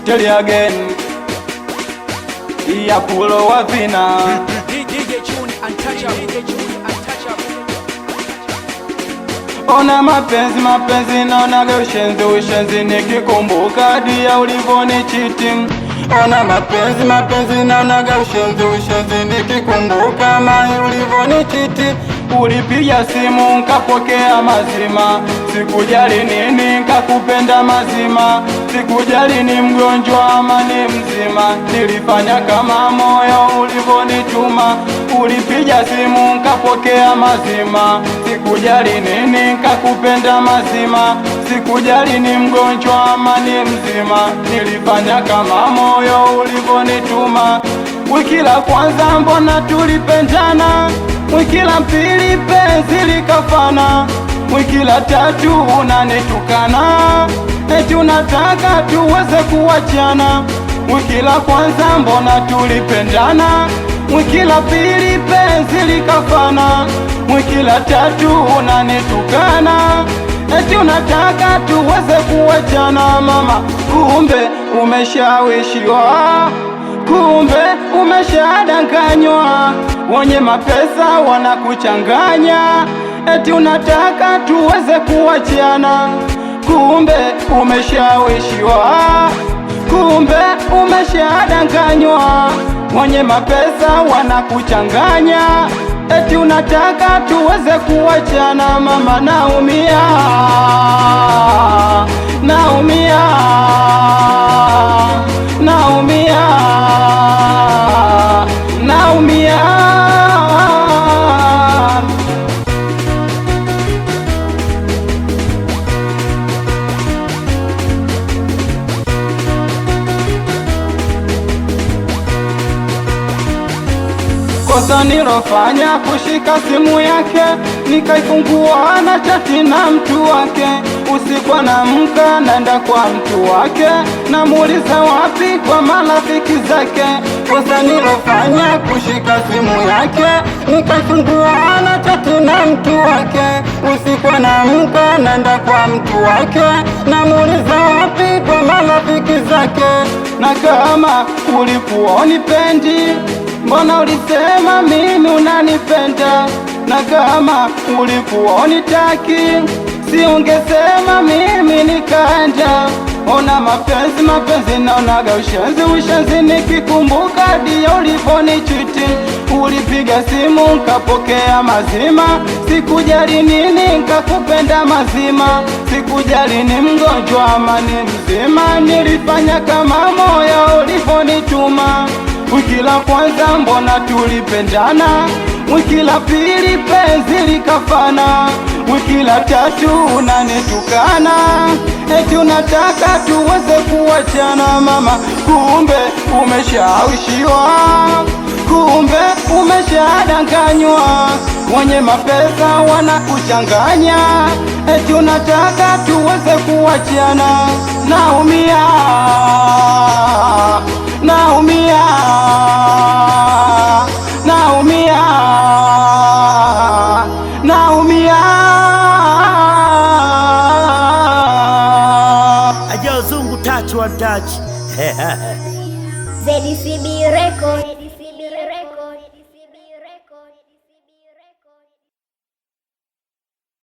tell you again. Ya Pulo wa vina DJ Chuni untouchable. Ona mapenzi naonaga ushenzi nikikumbuka dia ulivoni cheating. Ona mapenzi naonaga ushenzi nikikumbuka mai ulivoni cheating. Ulipiga simu nkapokea mazima, sikujali nini nkakupenda mazima, sikujali ni mgonjwa ama ni mzima, nilifanya kama moyo ulivonituma. Ulipiga simu nkapokea mazima, sikujali nini nkakupenda mazima, sikujali ni mgonjwa ama ni mzima, nilifanya kama moyo ulivonituma. Wiki la kwanza mbona tulipendana, wiki la pili penzi likafana, wiki la tatu unanitukana, eti unataka tuweze kuachana. Wiki la kwanza mbona tulipendana, wiki la pili penzi likafana, wiki la tatu unanitukana, eti unataka tuweze kuachana. Mama, kumbe umeshawishiwa, kumbe umeshadanganywa, wenye mapesa wanakuchanganya, eti unataka tuweze kuachana. Kumbe umeshawishiwa, kumbe umeshadanganywa, wenye mapesa wanakuchanganya, eti unataka tuweze kuachana. Mama, naumia, naumia, naumia, naumia. Kosa nilofanya kushika simu yake, nikaifungua na chati na mtu wake. Usiku naamka naenda kwa mtu wake, namuuliza wapi kwa marafiki zake. Kosa nilofanya kushika simu yake, nikaifungua na chati na mtu wake. Usiku naamka naenda kwa mtu wake, namuuliza wapi kwa marafiki zake. Na kama ulikuwa unipendi, mbona ulisema mimi unanipenda? Na kama ulikuwa unitaki, si ungesema mimi nikaenda? Ona mapenzi naonaga ushenzi nikikumbuka dia ulivoni cheating. Ulipiga simu nkapokea mazima, sikujali nini nkakupenda mazima, sikujali ni mgonjwa ama ni mzima, nilifanya kama moyo ulivonituma. Wiki la kwanza mbona tulipendana, wiki la pili penzi likafana, wiki la tatu unanitukana, eti unataka tuweze kuachana. Mama, kumbe umeshawishiwa, kumbe umeshadanganywa, wenye mapesa wanakuchanganya, eti unataka tuweze kuachana. Naumia, naumia, naumia, naumia. Aja Zungu touch one touch. ZCB Record.